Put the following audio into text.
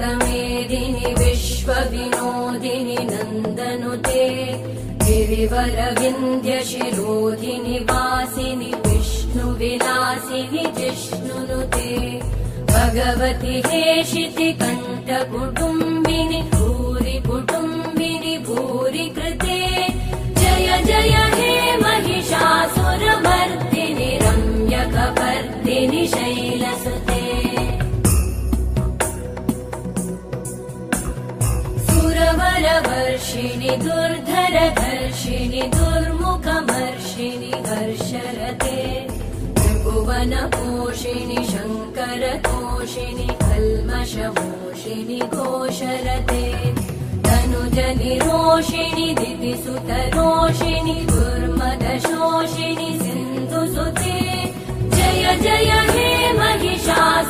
विश्वमेदिनि विश्वविनोदिनि नन्दनुते गिरिवरविन्ध्यशिरोधिनि वासिनि विष्णुविलासिनि जिष्णुनुते भगवति हेशिति कण्ठकुटुम्बिनि भूरि कुटुम्बिनि भूरि कृते जय जय हे महिषासुरमर्दिनि रम्यकपर्दिनि शैलसुते सुरवरवर्षिणि दुर्धरधर्षिणि दुर्मुखमर्षिणि हर्षरते त्रिभुवनपोषिणि शङ्करतोषिणि कल्मषमोषिणि घोषरते तनुजनिरोषिणि दितिसुतरोषिणि दुर्मदशोषिणि सिन्धुसुते जय जय हे महिषासुर